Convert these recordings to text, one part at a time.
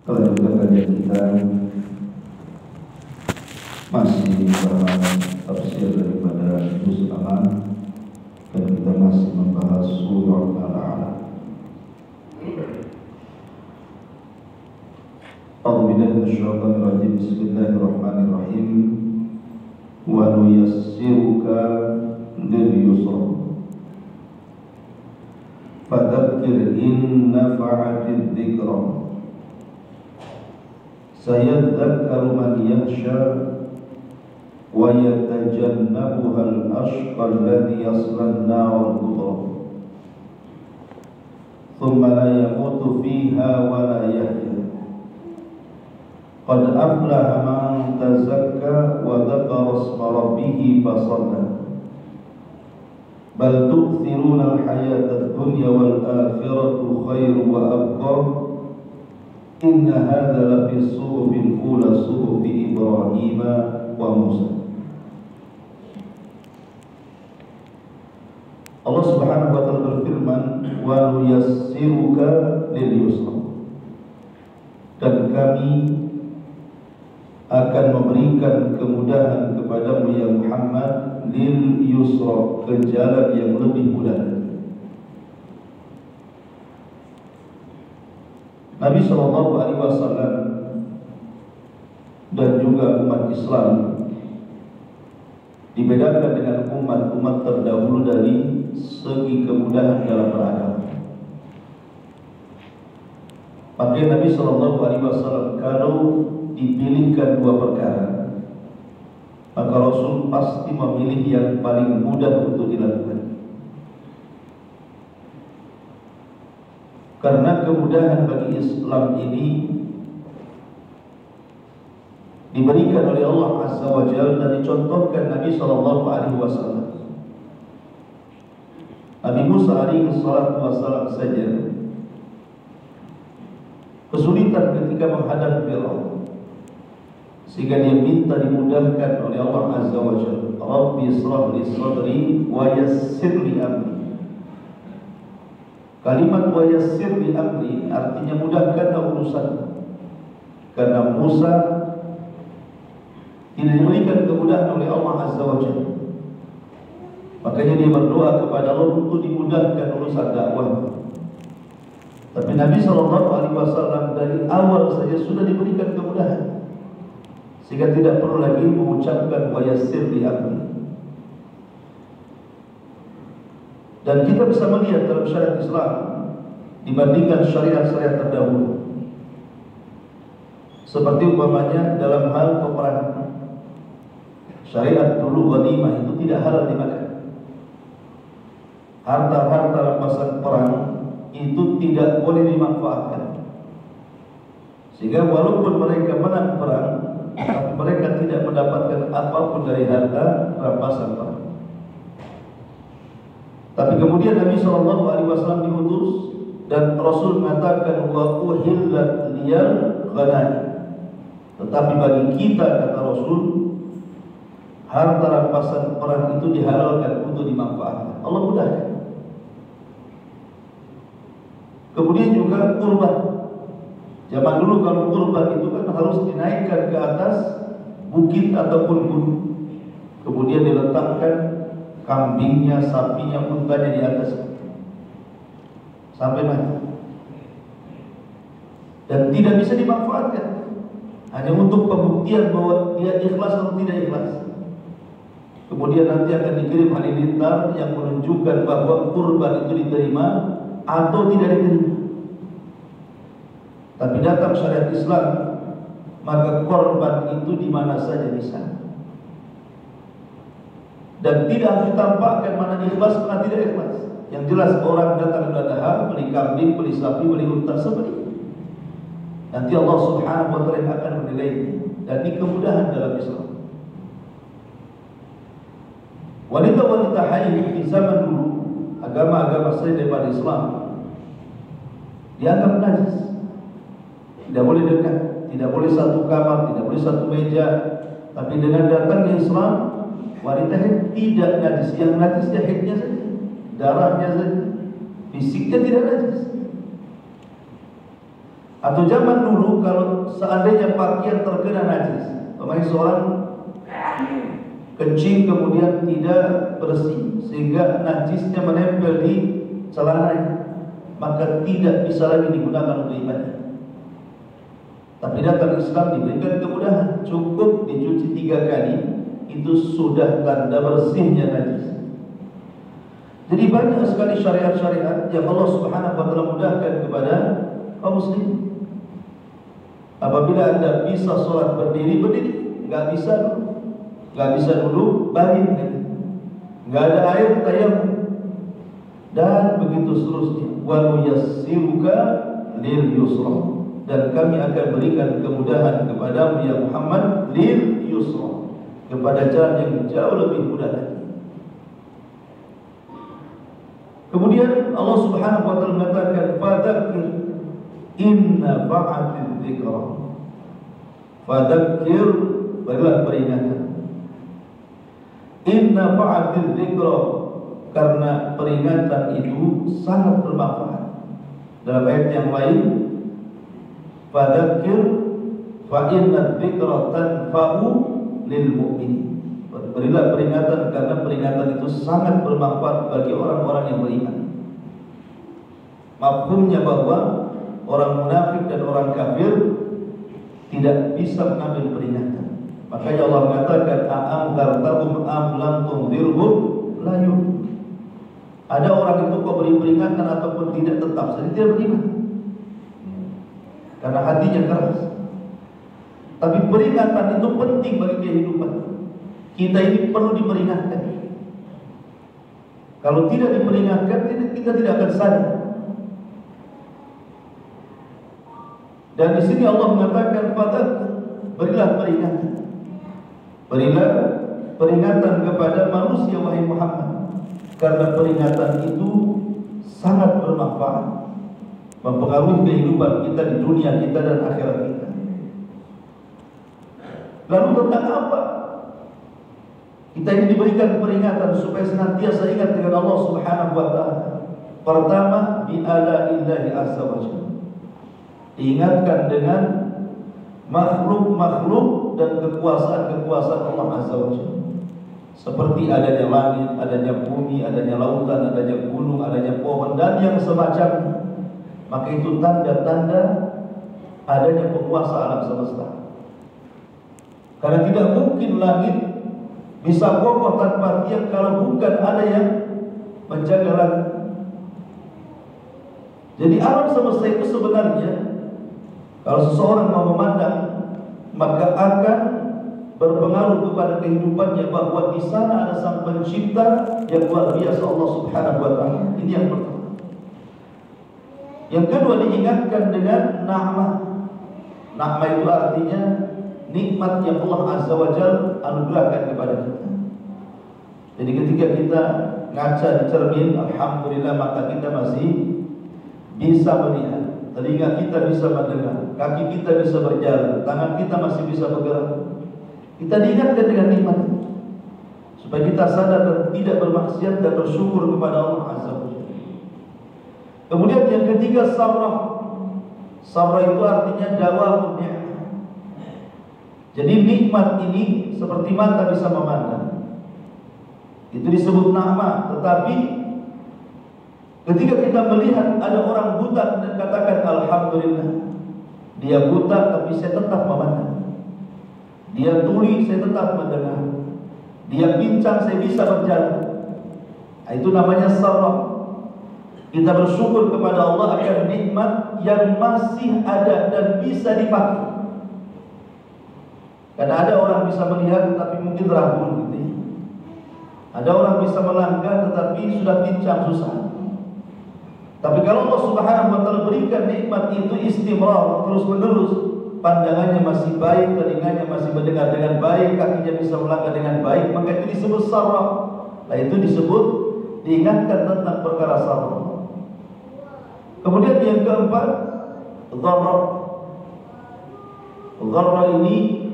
Kelanjutan kajian kita masih membahas tafsir daripada juz aman, dan kita masih membahas surah Al-A'la. A'udzubillahi minasyaitonir rajim. Bismillahirrahmanirrahim. Wa nuyassiruka lil yusra fadzakir in nafa'atid dzikra sayadzakkaru man yakhsha wa yatajannabuha al-ashqa alladhi yasla an-nar al-kubra thumma la yamutu fiha wa la yahya qad aflaha man tazakka wa dzakara isma rabbih fasalla bal tu'thiruna al-hayata ad-dunya wal akhiratu khairun wa abqa inna hadza lafi suhufil ula suhufi Ibrahim wa Musa. Allah Subhanahu wa taala berfirman, wa nuyassiruka lil yusra, dan kami akan memberikan kemudahan kepadamu ya Muhammad lil yusra, ke jalan yang lebih mudah. Nabi SAW dan juga umat Islam dibedakan dengan umat-umat terdahulu dari segi kemudahan dalam beragama. Maka Nabi SAW kalau dipilihkan dua perkara, maka Rasul pasti memilih yang paling mudah untuk dilakukan. Karena kemudahan bagi Islam ini diberikan oleh Allah Azza wa Jalla dan dicontohkan Nabi SAW. Nabi Musa SAW saja kesulitan ketika menghadapi Firaun, sehingga dia minta dimudahkan oleh Allah Azza wa Jalla. Rabbi israh li sadri wa yassir li amri. Kalimat wa yassir li amri artinya mudahkanlah urusan. Karena Musa tidak diberikan kemudahan oleh Allah Azza wa Jalla, makanya dia berdoa kepada Allah untuk dimudahkan urusan dakwah. Tapi Nabi SAW dari awal saja sudah diberikan kemudahan, sehingga tidak perlu lagi mengucapkan wa yassir li amri. Dan kita bisa melihat dalam syariat Islam dibandingkan syariat-syariat terdahulu, seperti umpamanya dalam hal peperangan. Syariat dulu ghanimah itu tidak halal dimakan. Harta-harta rampasan perang itu tidak boleh dimanfaatkan, sehingga walaupun mereka menang perang, tapi mereka tidak mendapatkan apapun dari harta rampasan perang. Tapi kemudian Nabi SAW diutus dan Rasul mengatakan wa uhillat liyal ghanaim. Tetapi bagi kita, kata Rasul, harta rampasan perang itu dihalalkan untuk dimanfaatkan. Allah mudahkan. Kemudian juga kurban. Zaman dulu kalau kurban itu kan harus dinaikkan ke atas bukit ataupun gunung, kemudian diletakkan kambingnya, sapinya, untanya di atas sampai mati, dan tidak bisa dimanfaatkan, hanya untuk pembuktian bahwa dia ikhlas atau tidak ikhlas. Kemudian nanti akan dikirim halilintar yang menunjukkan bahwa kurban itu diterima atau tidak diterima. Tapi datang syariat Islam, maka korban itu di mana saja bisa, dan tidak harus ditampakkan mana ikhlas mana tidak ikhlas. Yang jelas orang datang berdaha, beli kambing, beli sapi, beli unta, sebeli. Nanti Allah Subhanahu wa taala akan menilainya. Dan ini kemudahan dalam Islam. Wanita-wanita haid di zaman dulu, agama-agama selain daripada Islam, dianggap najis. Tidak boleh dekat, tidak boleh satu kamar, tidak boleh satu meja. Tapi dengan datangnya Islam, wanita haid tidak najis. Yang najisnya haidnya saja, darahnya saja, fisiknya tidak najis. Atau zaman dulu kalau seandainya pakaian terkena najis, seorang kencing kemudian tidak bersih sehingga najisnya menempel di celananya, maka tidak bisa lagi digunakan untuk ibadah. Tapi datang Islam diberikan kemudahan, cukup dicuci 3 kali, itu sudah tanda bersihnya najis. Jadi banyak sekali syariat-syariat yang Allah Subhanahu wa taala mudahkan kepada kaum muslim. Apabila Anda bisa sholat berdiri, nggak bisa dulu baring, nggak ada air, tayamum, dan begitu seterusnya. Wa nuyassiruka lil yusra, dan kami akan berikan kemudahan kepadamu ya Muhammad, lil yusra, kepada jalan yang jauh lebih mudah lagi. Kemudian Allah Subhanahu wa taala mengatakan fadzakir inna fa'atil dzikra. Fadzakir, berilah peringatan. Inna fa'atil dzikra, karena peringatan itu sangat bermanfaat. Dalam ayat yang lain, fadzakir fa inna dzikra tanfa'u lil mu'minin. Berilah peringatan karena peringatan itu sangat bermanfaat bagi orang-orang yang beriman. Mafhumnya bahwa orang munafik dan orang kafir tidak bisa mengambil peringatan. Makanya Allah mengatakan a'amdartahum am lam tunzirhum la yu'minun. Ada orang itu kok beri peringatan ataupun tidak, tetap saja tidak beriman karena hatinya keras. Tapi peringatan itu penting bagi kehidupan kita. Ini perlu diperingatkan. Kalau tidak diperingatkan, kita tidak akan sadar. Dan di sini Allah mengatakan berilah peringatan. Berilah peringatan kepada manusia wahai Muhammad, karena peringatan itu sangat bermanfaat, mempengaruhi kehidupan kita di dunia kita dan akhirat kita. Lalu tentang apa? Kita ini diberikan peringatan supaya senantiasa ingat dengan Allah Subhanahu wa taala. Pertama, bi ala'illahi azza wa jalla. Diingatkan dengan makhluk-makhluk dan kekuasaan-kekuasaan Allah azza wa jalla. Seperti adanya langit, adanya bumi, adanya lautan, adanya gunung, adanya pohon dan yang semacamnya. Maka itu tanda-tanda adanya penguasa alam semesta. Karena tidak mungkin langit bisa kokoh tanpa tiang kalau bukan ada yang menjaga langit. Jadi alam semesta itu sebenarnya, kalau seseorang mau memandang, maka akan berpengaruh kepada kehidupannya bahwa di sana ada sang pencipta yang luar biasa, Allah Subhanahu wa taala. Ini yang pertama. Yang kedua, diingatkan dengan na'mah. Na'mah itu artinya nikmat yang Allah Azza wa Jalla anugerahkan kepada kita. Jadi ketika kita ngaca di cermin, alhamdulillah mata kita masih bisa melihat, telinga kita bisa mendengar, kaki kita bisa berjalan, tangan kita masih bisa bergerak. Kita diingatkan dengan nikmat supaya kita sadar dan tidak bermaksiat dan bersyukur kepada Allah Azza wa Jalla. Kemudian yang ketiga, sarrah. Sarrah itu artinya dawamun ni'mah. Jadi nikmat ini seperti mata bisa memandang, itu disebut na'mah. Tetapi ketika kita melihat ada orang buta dan katakan alhamdulillah, dia buta tapi saya tetap memandang, dia tuli saya tetap mendengar, dia pincang saya bisa berjalan. Nah, itu namanya sarrah. Kita bersyukur kepada Allah akan nikmat yang masih ada dan bisa dipakai. Karena ada orang bisa melihat tetapi mungkin ragu gitu. Ada orang bisa melangkah tetapi sudah pincang, susah. Tapi kalau Allah Subhanahu wa taala berikan nikmat itu istimrar, terus menerus, pandangannya masih baik, telinganya masih mendengar dengan baik, kakinya bisa melangkah dengan baik, maka itu disebut sarrah. Nah, itu disebut diingatkan tentang perkara sarrah. Kemudian yang keempat, dharra. Dharra ini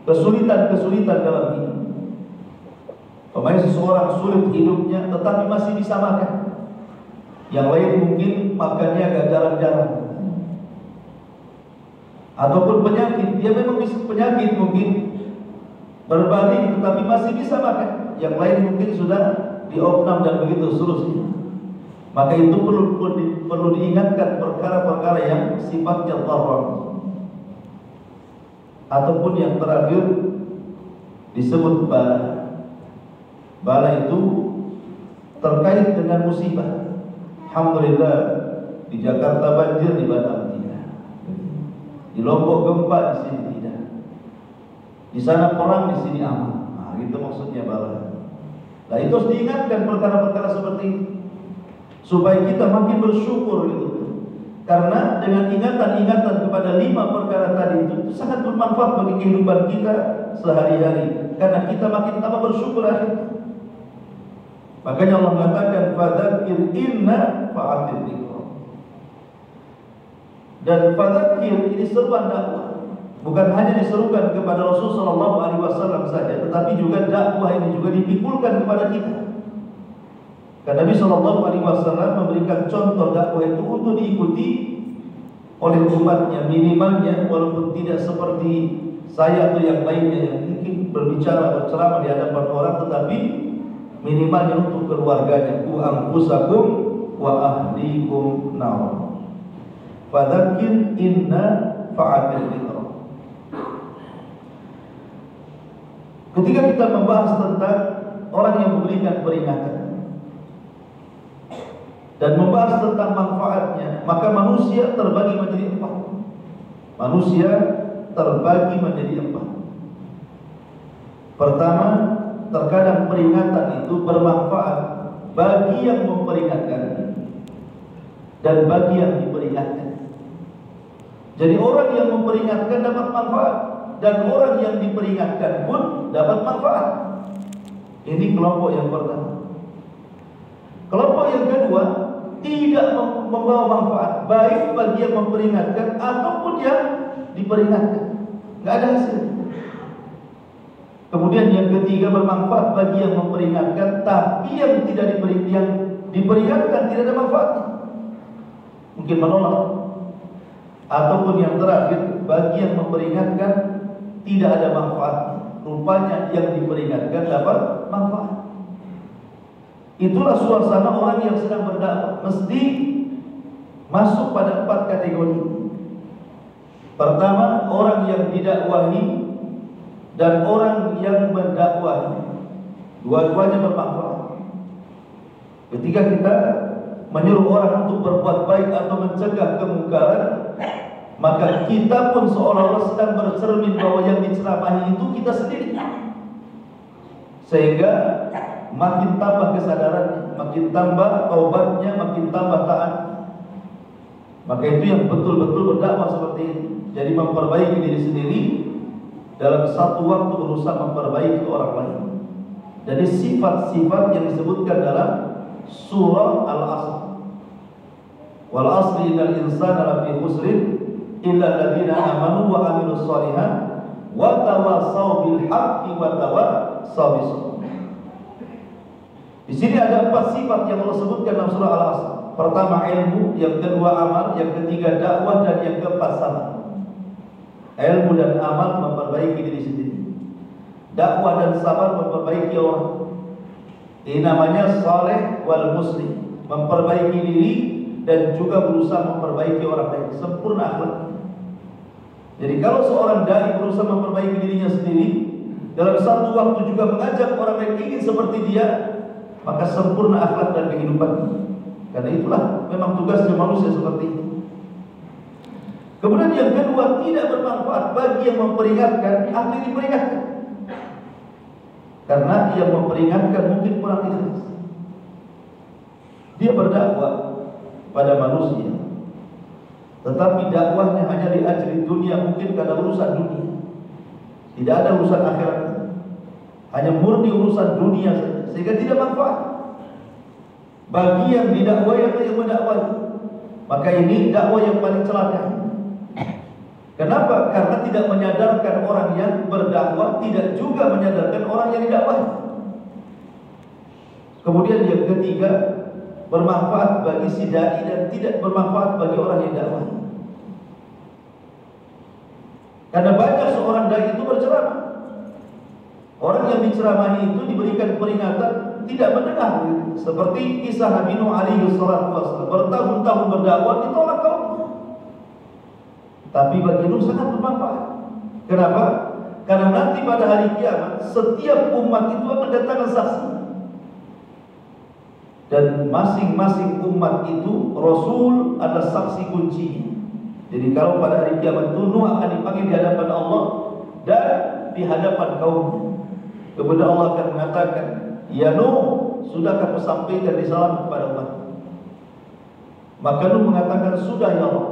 kesulitan-kesulitan dalam hidup. Pemain seseorang sulit hidupnya tetapi masih bisa makan. Yang lain mungkin makannya agak jarang-jarang. Ataupun penyakit, dia memang bisa penyakit mungkin berbaring tetapi masih bisa makan. Yang lain mungkin sudah diopnam dan begitu seterusnya. Maka itu perlu diingatkan perkara-perkara yang sifatnya dharar. Ataupun yang terakhir disebut bala. Bala itu terkait dengan musibah. Alhamdulillah di Jakarta banjir, di Batam tidak. Di Lombok gempa, di sini tidak. Di sana perang, di sini aman. Nah, itu maksudnya bala. Nah, itu harus diingatkan perkara-perkara seperti itu supaya kita makin bersyukur gitu. Karena dengan ingatan-ingatan kepada 5 perkara tadi itu sangat bermanfaat bagi kehidupan kita sehari-hari. Karena kita makin tambah bersyukur akhirnya. Makanya Allah mengatakan fadzakir inna fa'atil dzikra. Dan fadzakir ini seruan dakwah. Bukan hanya diserukan kepada Rasulullah SAW saja, tetapi juga dakwah ini juga dipikulkan kepada kita. Karena Nabi SAW memberikan contoh dakwah itu untuk diikuti oleh umatnya, minimalnya walaupun tidak seperti saya atau yang lainnya yang mungkin berbicara berceramah di hadapan orang, tetapi minimalnya untuk keluarganya. Ku anfusakum wa ahlikum nar. Fadzakir inna fa'atil dzikra. Ketika kita membahas tentang orang yang memberikan peringatan dan membahas tentang manfaatnya, maka manusia terbagi menjadi 4. Manusia terbagi menjadi 4. Pertama, terkadang peringatan itu bermanfaat bagi yang memperingatkan dan bagi yang diperingatkan. Jadi orang yang memperingatkan dapat manfaat dan orang yang diperingatkan pun dapat manfaat. Ini kelompok yang pertama. Kelompok yang kedua tidak membawa manfaat baik bagi yang memperingatkan ataupun yang diperingatkan. Nggak ada hasil. Kemudian yang ketiga bermanfaat bagi yang memperingatkan, tapi yang diperingatkan tidak ada manfaatnya, mungkin menolak. Ataupun yang terakhir bagi yang memperingatkan tidak ada manfaatnya, rupanya yang diperingatkan dapat manfaat. Itulah suasana orang yang sedang berdakwah, mesti masuk pada 4 kategori. Pertama, orang yang didakwahi dan orang yang mendakwahi. Dua-duanya bermanfaat. Ketika kita menyuruh orang untuk berbuat baik atau mencegah kemungkaran, maka kita pun seolah-olah sedang bercermin bahwa yang diceramahi itu kita sendiri. Sehingga makin tambah kesadaran, makin tambah taubatnya, makin tambah taat. Maka itu yang betul-betul berdakwah seperti ini. Jadi memperbaiki diri sendiri dalam satu waktu berusaha memperbaiki orang lain. Jadi sifat-sifat yang disebutkan dalam surah Al-Asr. Wal asri innal insana lafi khusrin illa alladziina aamanu wa 'amilus shalihat wa tawassaw bil haqqi wa tawassaw bis sabr. Di sini ada 4 sifat yang Allah sebutkan dalam surah Al-Asr. Pertama ilmu, yang kedua amal, yang ketiga dakwah, dan yang keempat sabar. Ilmu dan amal memperbaiki diri sendiri. Dakwah dan sabar memperbaiki orang. Ini namanya saleh wal muslim, memperbaiki diri dan juga berusaha memperbaiki orang lain, sempurna akhlak. Jadi kalau seorang dai berusaha memperbaiki dirinya sendiri, dalam satu waktu juga mengajak orang lain ingin seperti dia, maka sempurna akhlak dan kehidupan. Karena itulah memang tugasnya manusia seperti itu. Kemudian yang kedua, tidak bermanfaat bagi yang memperingatkan atau yang diperingatkan. Karena yang memperingatkan mungkin kurang ikhlas. Dia berdakwah pada manusia, tetapi dakwahnya hanya di ajri dunia, mungkin karena urusan dunia. Tidak ada urusan akhirat. Hanya murni urusan dunia saja, sehingga tidak manfaat bagi yang didakwai atau yang mendakwai. Maka ini dakwah yang paling celaka. Kenapa? Karena tidak menyadarkan orang yang berdakwah, tidak juga menyadarkan orang yang didakwai. Kemudian yang ketiga, bermanfaat bagi si dai dan tidak bermanfaat bagi orang yang dakwah. Karena banyak seorang dai itu berceramah. Orang yang diceramahi itu diberikan peringatan tidak mendengar. Seperti kisah Nabi Nuh alaihi salatu wasallam, bertahun-tahun berdakwah ditolak kaumnya. Tapi bagi Nuh sangat bermanfaat. Kenapa? Karena nanti pada hari kiamat setiap umat itu akan datangkan saksi. Dan masing-masing umat itu Rasul adalah saksi kuncinya. Jadi kalau pada hari kiamat itu Nuh akan dipanggil di hadapan Allah dan di hadapan kaumnya. Kemudian Allah akan mengatakan, "Ya Nuh, sudahkah kau sampaikan risalah kepada umat?" Maka Nuh mengatakan, "Sudah ya Allah."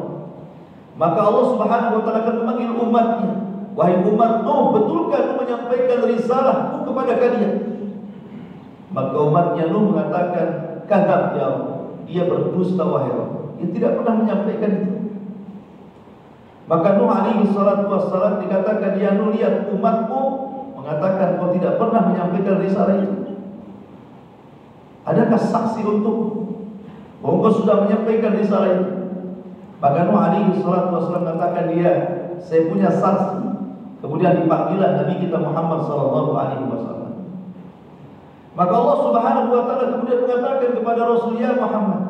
Maka Allah Subhanahu wa taala akan memanggil umatnya, "Wahai umat Nuh, betulkah Nuh menyampaikan risalahku kepada kalian?" Maka umatnya Nuh mengatakan, "Kadzab ya Allah, dia berdusta wahai Allah, dia tidak pernah menyampaikan itu." Maka Nuh alaihi salatu wassalam dikatakan, "Ya Nuh, lihat umatmu mengatakan kau tidak pernah menyampaikan risalah itu. Adakah saksi untukmu bahwa kau sudah menyampaikan risalah itu?" Maka Nuh alaihi salatu wassalam mengatakan, "Dia, saya punya saksi." Kemudian dipanggillah Nabi kita Muhammad sallallahu alaihi wasallam. Maka Allah Subhanahu wa taala kemudian mengatakan kepada Rasulnya Muhammad,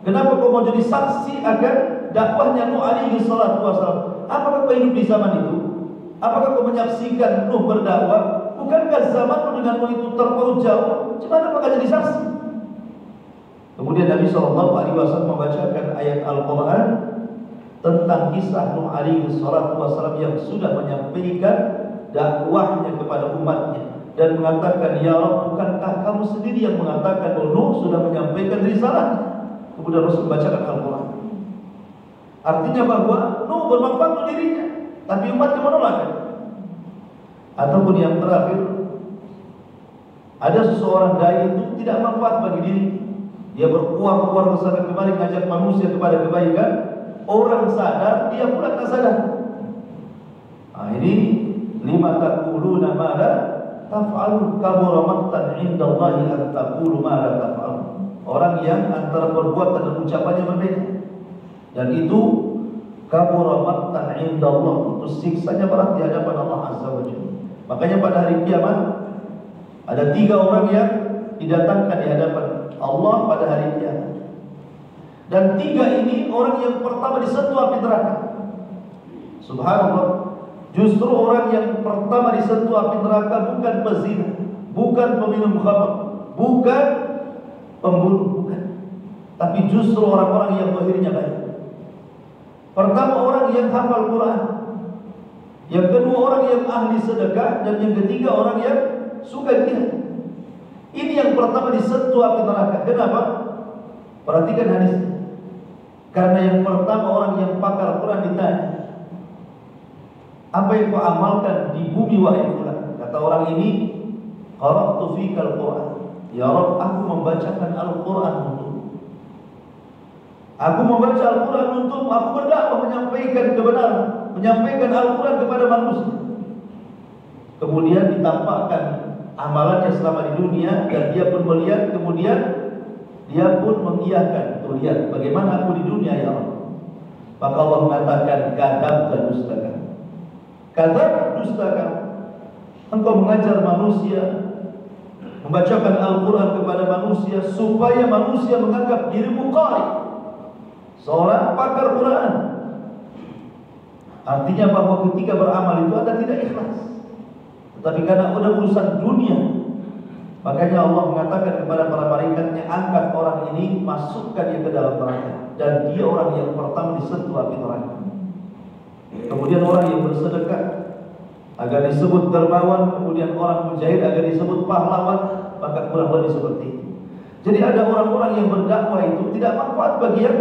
"Kenapa kau mau jadi saksi akan dakwahnya Nuh alaihi salatu wassalam? Apakah kau hidup di zaman itu? Apakah kau menyaksikan Nuh berdakwah? Bukankah zamanmu dengan Nuh itu terpaut jauh? Gimana kau jadi saksi?" Kemudian Nabi SAW membacakan ayat Al-Quran tentang kisah Nuh alaihi salatu wassalam yang sudah menyampaikan dakwahnya kepada umatnya dan mengatakan, "Ya Rabb, bukankah kamu sendiri yang mengatakan bahwa Nuh sudah menyampaikan risalahnya?" Kemudian Rasul membacakan Al-Quran. Artinya bahwa Nuh bermanfaat untuk dirinya, tapi umatnya menolak. Ataupun yang terakhir, ada seseorang dai itu tidak manfaat bagi diri. Dia berkuar-kuar kesana kemari mengajak manusia kepada kebaikan. Orang sadar, dia pula tak sadar. Nah, ini lima taquluna ma la taf'alun, kabura maqtan 'indallahi an taqulu ma la taf'alun. Orang yang antara perbuatan dan ucapannya berbeda. Dan itu kabura maqtan 'indallah, itu siksanya berat di hadapan Allah Azza wa Jalla. Makanya pada hari kiamat ada 3 orang yang didatangkan di hadapan Allah pada hari kiamat. Dan 3 ini orang yang pertama disentuh api neraka. Subhanallah, justru orang yang pertama disentuh api neraka bukan pezina, bukan peminum khamr, bukan pembunuh, bukan. Tapi justru orang-orang yang zahirnya baik. Pertama orang yang hafal Quran, yang kedua orang yang ahli sedekah, dan yang ketiga orang yang suka jihad. Ini yang pertama disentuh api neraka. Kenapa? Perhatikan hadis. Karena yang pertama orang yang pakar Quran ditanya, "Apa yang kau amalkan di bumi wahai fulan?" Kata orang ini, "Qara'tu fikal Quran." Ya Rabb, aku membacakan Al-Quran untukmu. Aku membaca Al-Quran untukmu. Aku berdakwah menyampaikan kebenaran, menyampaikan Al-Quran kepada manusia. Kemudian ditampakkan amalannya selama di dunia, dan dia pun melihat, kemudian dia pun mengiyakan. Tuh lihat bagaimana aku di dunia ya Allah. Maka Allah mengatakan, "Kadzab dan dustakan." Kadzab, dustakan. Engkau mengajar manusia, membacakan Al-Quran kepada manusia supaya manusia menganggap dirimu qari, seorang pakar Quran. Artinya bahwa ketika beramal itu Anda tidak ikhlas. Tetapi karena ada urusan dunia, makanya Allah mengatakan kepada para malaikatnya, "Angkat orang ini, masukkan dia ke dalam neraka." Dan dia orang yang pertama disentuh api neraka. Kemudian orang yang bersedekah agar disebut dermawan, kemudian orang mujahid agar disebut pahlawan, maka kurang lebih seperti itu. Jadi ada orang-orang yang berdakwah itu tidak manfaat bagi yang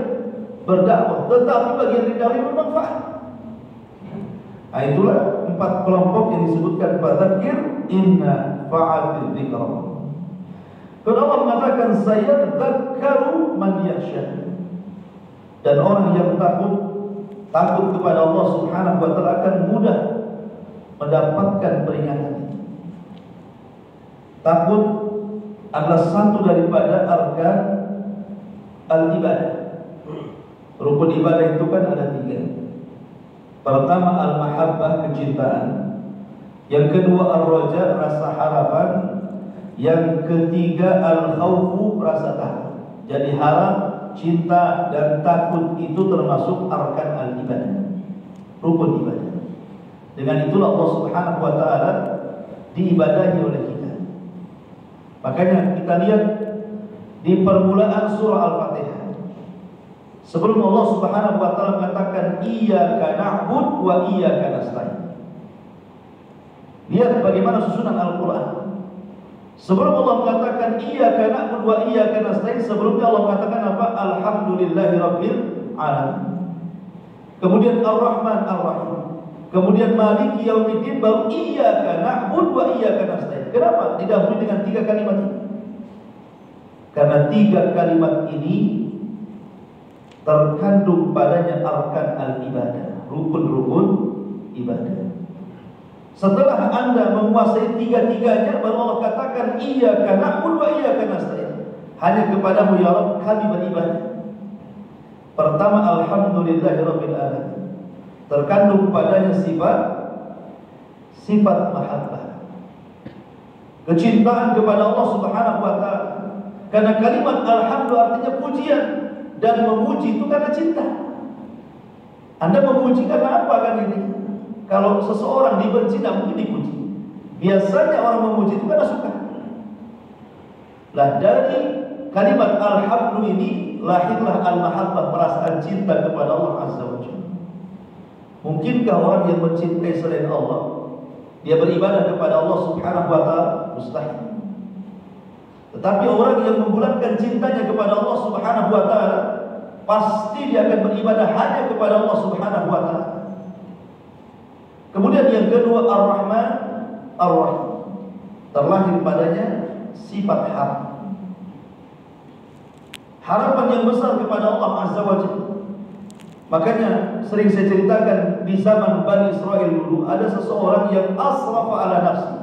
berdakwah, tetapi bagi yang didakwai bermanfaat. Nah, itulah 4 kelompok yang disebutkan fadzakir inna fa'atil dzikra. Kalau Allah mengatakan sayadzakkaru man yakhsha, dan orang yang takut kepada Allah Subhanahu wa taala akan mudah mendapatkan peringatan. Takut adalah satu daripada arkan al-ibadah. Rukun ibadah itu kan ada 3. Pertama al-mahabbah, kecintaan. Yang kedua ar-raja, rasa harapan. Yang ketiga al-khawfu, rasa takut. Jadi harap, cinta dan takut itu termasuk arkan al-ibadah, rukun ibadah. Dengan itulah Allah Subhanahu wa taala diibadahi oleh kita. Makanya kita lihat di permulaan surah Al-Fatihah, sebelum Allah Subhanahu wa taala mengatakan iyyaka na'budu wa iyyaka nasta'in. Lihat bagaimana susunan Al-Qur'an. Sebelum Allah mengatakan iyyaka na'budu wa iyyaka nasta'in, sebelumnya Allah mengatakan apa? Alhamdulillahirabbil alamin. Kemudian Ar-Rahman Ar-Rahim. Kemudian Maliki Yaumiddin, baru iyyaka na'budu wa iyyaka nasta'in. Kenapa didahului dengan 3 kalimat ini? Karena 3 kalimat ini terkandung padanya arkan al-ibadah, rukun-rukun ibadah. Setelah Anda menguasai 3-tiganya, baru Allah katakan iyyaka na'budu wa iyyaka nasta'in. Hanya kepadamu ya Rabb kami beribadah. Pertama alhamdulillahirabbil alamin, terkandung padanya sifat mahabbah, kecintaan kepada Allah Subhanahu wa taala. Karena kalimat alhamdulillah artinya pujian, dan memuji itu karena cinta. Anda memuji karena apa kan ini? Kalau seseorang dibenci tidak mungkin dipuji. Biasanya orang memuji itu karena suka. Lah dari kalimat alhamdulillah ini lahirlah al-mahabbah, perasaan cinta kepada Allah Azza wa Jalla. Mungkinkah orang yang mencintai selain Allah dia beribadah kepada Allah Subhanahu wa taala? Mustahil. Tetapi orang yang membulatkan cintanya kepada Allah Subhanahu wa taala, pasti dia akan beribadah hanya kepada Allah Subhanahu wa taala. Kemudian yang kedua Ar-Rahman Ar-Rahim, terlahir padanya sifat harap, harapan yang besar kepada Allah Azza wa Jalla. Makanya sering saya ceritakan, di zaman Bani Israel dulu ada seseorang yang asrafa ala nafsi,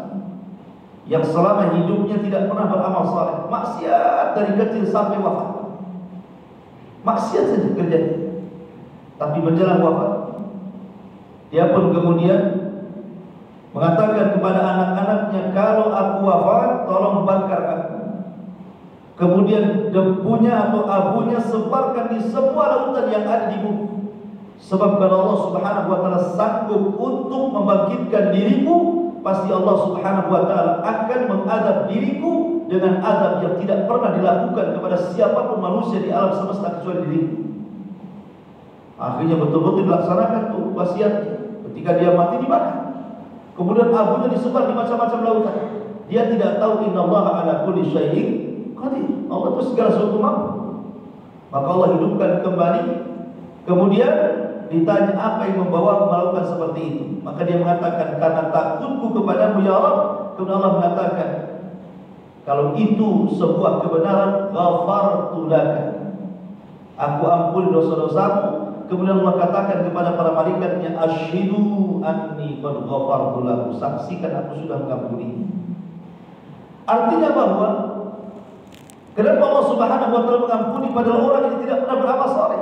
yang selama hidupnya tidak pernah beramal saleh, maksiat dari kecil sampai wafat, maksiat saja kerjanya. Tapi menjelang wafat, dia pun kemudian mengatakan kepada anak-anaknya, kalau aku wafat tolong bakar aku, kemudian debunya atau abunya sebarkan di semua lautan yang ada di bumi. Sebab kalau Allah Subhanahu wa taala sanggup untuk membangkitkan diriku, pasti Allah Subhanahu wa taala akan mengadab diriku dengan adab yang tidak pernah dilakukan kepada siapapun manusia di alam semesta kecuali diriku. Akhirnya betul-betul dilaksanakan tuh wasiatnya. Ketika dia mati dibakar, kemudian abunya disebar di macam-macam lautan. Dia tidak tahu innallaha ala kulli syai'in qadir, Allah itu segala sesuatu mampu. Maka Allah hidupkan kembali. Kemudian ditanya apa yang membawa melakukan seperti itu, maka dia mengatakan karena takutku kepadamu ya Allah. Kemudian Allah mengatakan kalau itu sebuah kebenaran, ghafartu laka, aku ampuni dosa-dosamu. Kemudian Allah katakan kepada para malaikatnya, asyhidu anni qad ghafartu lahu, saksikan aku sudah mengampuni. Artinya bahwa kenapa Allah Subhanahu wa taala mengampuni padahal orang yang tidak pernah beramal saleh?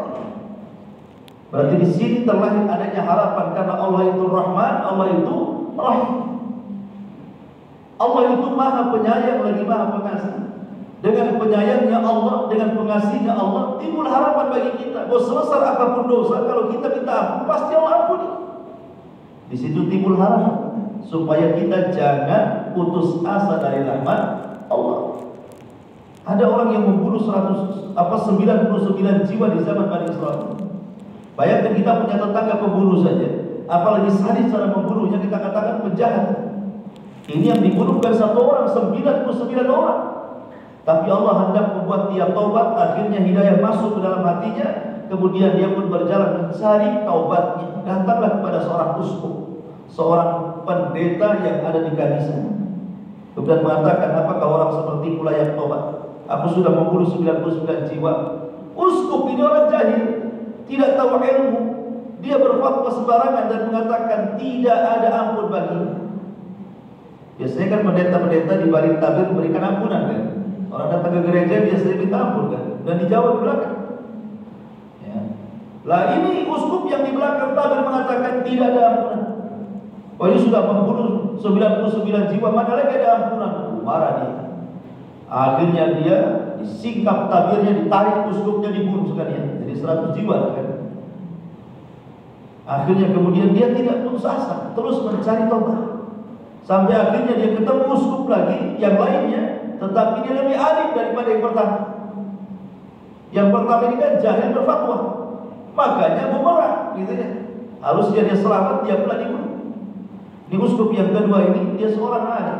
Berarti di sini terlahir adanya harapan, karena Allah itu Rahman, Allah itu Rahim. Allah itu Maha Penyayang lagi Maha Pengasih. Dengan penyayangnya Allah, dengan pengasihnya Allah, timbul harapan bagi kita. Bahwa sebesar apapun dosa, kalau kita minta ampun, pasti Allah ampuni. Di situ timbul harapan supaya kita jangan putus asa dari rahmat Allah. Ada orang yang membunuh 99 jiwa di zaman Bani Israil. Bayangkan kita punya tetangga pembunuh saja, apalagi sadis cara membunuhnya, kita katakan penjahat. Ini yang dibunuh bukan 1 orang, 99 orang. Tapi Allah hendak membuat dia taubat, akhirnya hidayah masuk ke dalam hatinya. Kemudian dia pun berjalan mencari taubatnya. Datanglah kepada seorang uskup, seorang pendeta yang ada di Kanisa. Kemudian mengatakan, apakah orang seperti pula yang taubat? Aku sudah membunuh 99 jiwa. Uskup ini orang jahil, tidak tahu ilmu. Dia berfatwa sembarangan dan mengatakan tidak ada ampun baginya. Biasanya kan pendeta-pendeta di balik tabir memberikan ampunan kan. Orang datang ke gereja biasanya minta ampun kan, dan dijawab di belakang. Ya. Lah ini uskup yang di belakang tabir mengatakan tidak ada ampunan. Oh ini sudah membunuh 99 jiwa, mana lagi ada ampunan? Marah dia. Akhirnya dia disingkap tabirnya, ditarik uskupnya, dibunuh sekalian. Jadi 100 jiwa kan. Akhirnya kemudian dia tidak putus asa, terus mencari tobat. Sampai akhirnya dia ketemu uskup lagi yang lainnya, tetapi dia lebih alim daripada yang pertama. Yang pertama ini kan jahil berfatwa, makanya bumerang gitu ya. Harusnya dia selamat, dia pula dibunuh. Di uskup yang kedua ini dia seorang alim.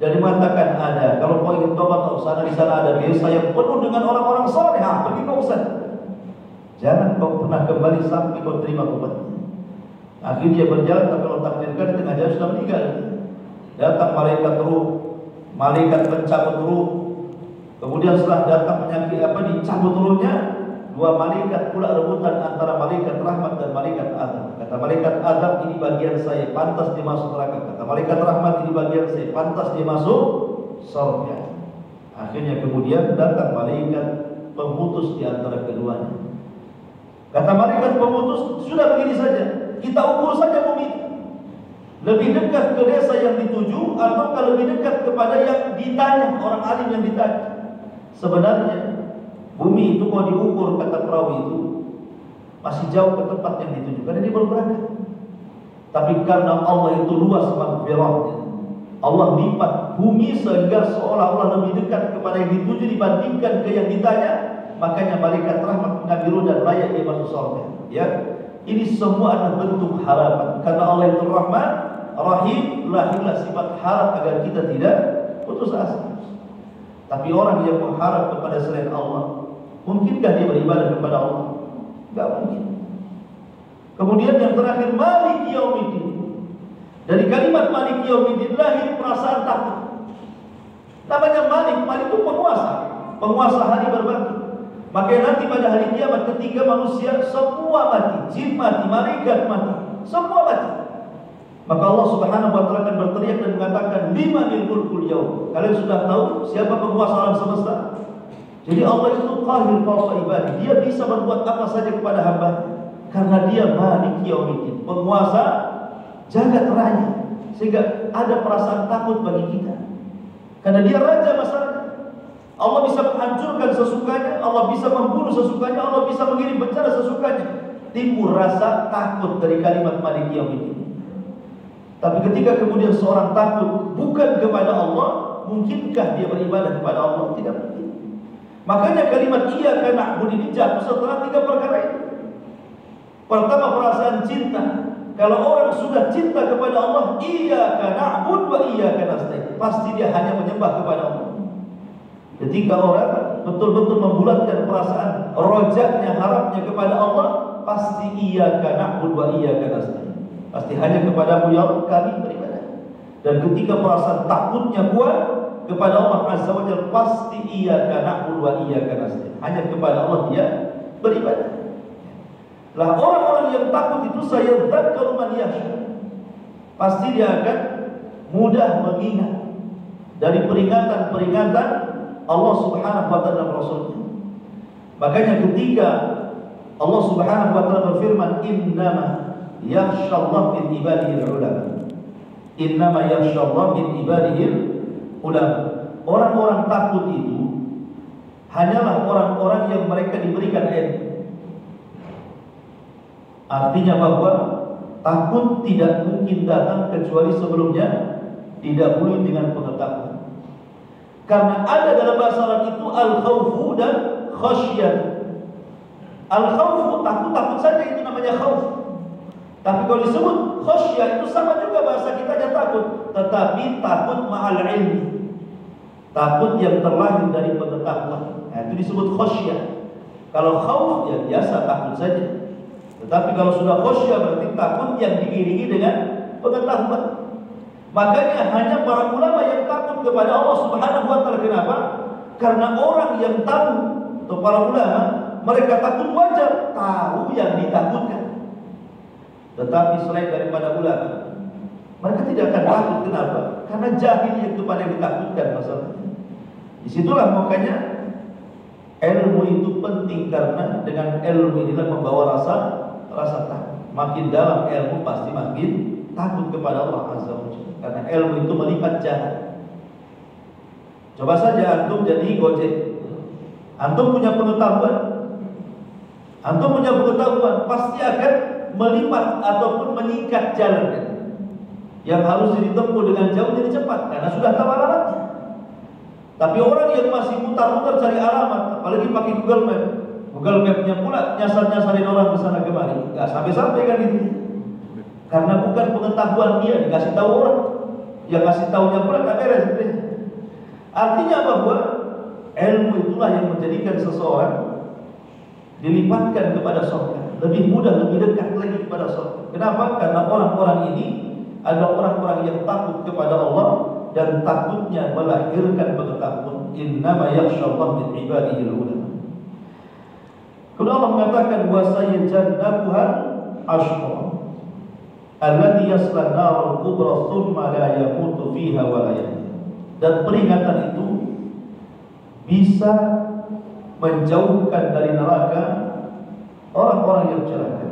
Dan mengatakan ada, kalau kau ingin tobat kau sana, di sana ada desa yang penuh dengan orang-orang saleh, pergi kau sana. Jangan kau pernah kembali sampai kau terima tobat. Akhirnya berjalan, tapi kalau takdirkan di tengah jalan sudah meninggal. Datang malaikat ruh, malaikat pencabut ruh. Kemudian setelah datang penyakit dicabut ruhnya, dua malaikat pula rebutan antara malaikat rahmat dan malaikat azab. Kata malaikat azab, ini bagian saya, pantas dia masuk neraka. Kata malaikat rahmat, ini bagian saya, pantas dia masuk surga. Akhirnya kemudian datang malaikat pemutus di antara keduanya. Kata malaikat pemutus, sudah begini saja, kita ukur saja bumi. Lebih dekat ke desa yang dituju atau kalau lebih dekat kepada yang ditanya, orang alim yang ditanya. Sebenarnya bumi itu kalau diukur, kata perawi itu masih jauh ke tempat yang dituju, karena dia baru berangkat. Tapi karena Allah itu luas maghfirahnya, Allah lipat bumi sehingga seolah-olah lebih dekat kepada yang dituju dibandingkan ke yang ditanya. Makanya malaikat rahmat mengambil dan layak dia masuk surga. Ya, ini semua adalah bentuk harapan. Karena Allah itu Rahman, Rahim, lahirlah sifat harap agar kita tidak putus asa. Tapi orang yang mengharap kepada selain Allah, mungkinkah dia beribadah kepada Allah? Tidak mungkin. Kemudian yang terakhir, Maliki Yaumiddin. Dari kalimat Maliki Yaumiddin lahir perasaan takut. Namanya Malik, Malik itu penguasa, penguasa hari berbangkit. Makanya nanti pada hari kiamat ketika manusia semua mati, jin mati, malaikat mati, semua mati. Maka Allah Subhanahu wa taala akan berteriak dan mengatakan, limanil mulkul yaum. Kalian sudah tahu siapa penguasa alam semesta? Jadi Allah itu qahir fawqa ibadi. Dia bisa berbuat apa saja kepada hamba karena dia Maliki Yaumiddin, penguasa jagat raya. Sehingga ada perasaan takut bagi kita. Karena dia raja masyarakat. Allah bisa menghancurkan sesukanya, Allah bisa membunuh sesukanya, Allah bisa mengirim bencana sesukanya. Timbul rasa takut dari kalimat Maliki Yaumiddin. Tapi ketika kemudian seorang takut bukan kepada Allah, mungkinkah dia beribadah kepada Allah? Tidak mungkin. Makanya kalimat iyyaka na'budu ini jatuh setelah tiga perkara itu. Pertama, perasaan cinta. Kalau orang sudah cinta kepada Allah, iyyaka na'budu wa iyyaka nasta'in, pasti dia hanya menyembah kepada Allah. Ketika orang betul-betul membulatkan perasaan rojaknya, harapnya kepada Allah, pasti iyyaka na'budu wa iyyaka nasta'in, pasti hanya kepadamu ya Allah kami beribadah. Dan ketika perasaan takutnya kuat kepada Allah Azza wa Jalla, pasti iyyaka na'budu wa iyyaka nasta'in, hanya kepada Allah dia beribadah. Lah orang-orang yang takut itu sayadzakkaru man yakhsha, pasti dia akan mudah mengingat dari peringatan-peringatan Allah Subhanahu wa taala dan Rasulnya. Makanya ketika Allah Subhanahu wa taala berfirman, innama yakhshallahu min ibadihi ulama. Innama yakhshallahu min ibadihi ulama. Orang-orang takut itu hanyalah orang-orang yang mereka diberikan ilmu. Artinya bahwa takut tidak mungkin datang kecuali sebelumnya didahului dengan pengetahuan. Karena ada dalam bahasa Arab itu al-khawfu dan khasyat. Al-khawfu takut saja, itu namanya khauf. Tapi kalau disebut khasyat itu sama juga bahasa kita aja takut, tetapi takut ma'al ilmi. Takut yang terlahir dari pengetahuan. Nah, itu disebut khasyat. Kalau khauf ya biasa takut saja. Tetapi kalau sudah khasyat berarti takut yang diiringi dengan pengetahuan. Makanya hanya para ulama yang takut kepada Allah Subhanahu wa taala. Kenapa? Karena orang yang tahu, atau para ulama, mereka takut wajar, tahu yang ditakutkan. Tetapi selain daripada ulama, mereka tidak akan takut. Kenapa? Karena jahil yang kepada yang ditakutkan masalahnya. Disitulah makanya Ilmu itu penting karena dengan ilmu inilah membawa rasa takut. Makin dalam ilmu pasti makin takut kepada Allah Azza wa Jalla. Karena ilmu itu melipat jahat. Coba saja antum jadi Gojek. Antum punya pengetahuan. Pasti akan melipat ataupun meningkat jalan yang harus ditempuh dengan jauh jadi cepat karena sudah tahu alamatnya. Tapi orang yang masih mutar-mutar cari alamat, apalagi pakai Google Map-nya pula nyasar-nyasarin orang ke sana kemari, nggak sampai-sampai kan itu. Karena bukan pengetahuan dia, dikasih tahu orang, yang kasih tahunya pula nggak beres. Artinya bahwa ilmu itulah yang menjadikan seseorang dilipatkan kepada surga, lebih mudah, lebih dekat lagi kepada surga. Kenapa? Karena orang-orang ini adalah orang-orang yang takut kepada Allah dan takutnya melahirkan pengetahuan. Innama yakhshallahu min ibadihi al-ulama. Kalau Allah mengatakan wa sayajnabuha ashqa alladhi yasla an-nar al-kubra thumma la yamutu fiha wa la yahya. Dan peringatan itu bisa menjauhkan dari neraka orang-orang yang celaka.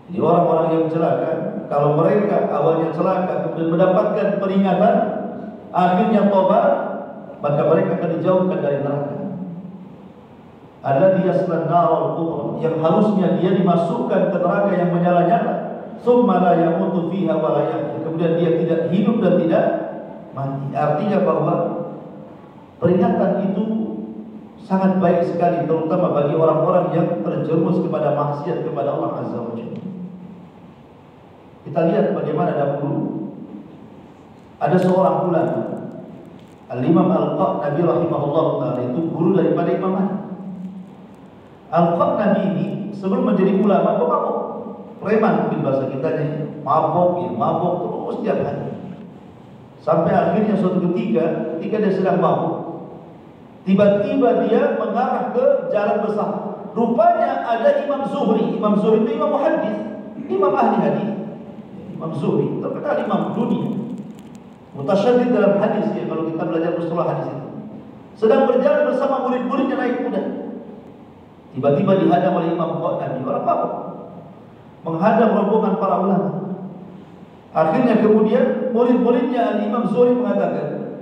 Jadi orang-orang yang celaka, kalau mereka awalnya celaka kemudian mendapatkan peringatan, akhirnya tobat, maka mereka akan dijauhkan dari neraka. Alladhi yasla an-nar al-kubra, yang harusnya dia dimasukkan ke neraka yang menyala-nyala, tsumma la yamutu fiha wa la yahya, kemudian dia tidak hidup dan tidak mati. Artinya bahwa peringatan itu sangat baik sekali, terutama bagi orang-orang yang terjerumus kepada maksiat kepada Allah Azza wa Jalla. Kita lihat bagaimana dahulu ada seorang ulama, Al-Imam Al-Qa'nabi rahimahullah ta'ala, itu guru daripada Imam Ahmad. Al-Qa'nabi ini sebelum menjadi ulama pemabuk, preman mungkin bahasa kitanya, mabuk terus tiap hari. Sampai akhirnya suatu ketika dia sedang mabuk, tiba-tiba dia mengarah ke jalan besar. Rupanya ada Imam Zuhri. Imam Zuhri itu imam muhaddis, imam ahli hadis. Imam Zuhri terkenal imam dunia, mutasyaddid dalam hadis ya, kalau kita belajar mustalah hadis itu. Sedang berjalan bersama murid-muridnya naik kuda. Tiba-tiba dihadang oleh Imam Qa'nabi, orang mabuk, menghadang rombongan para ulama. Akhirnya kemudian murid-muridnya Imam Zuhri mengatakan,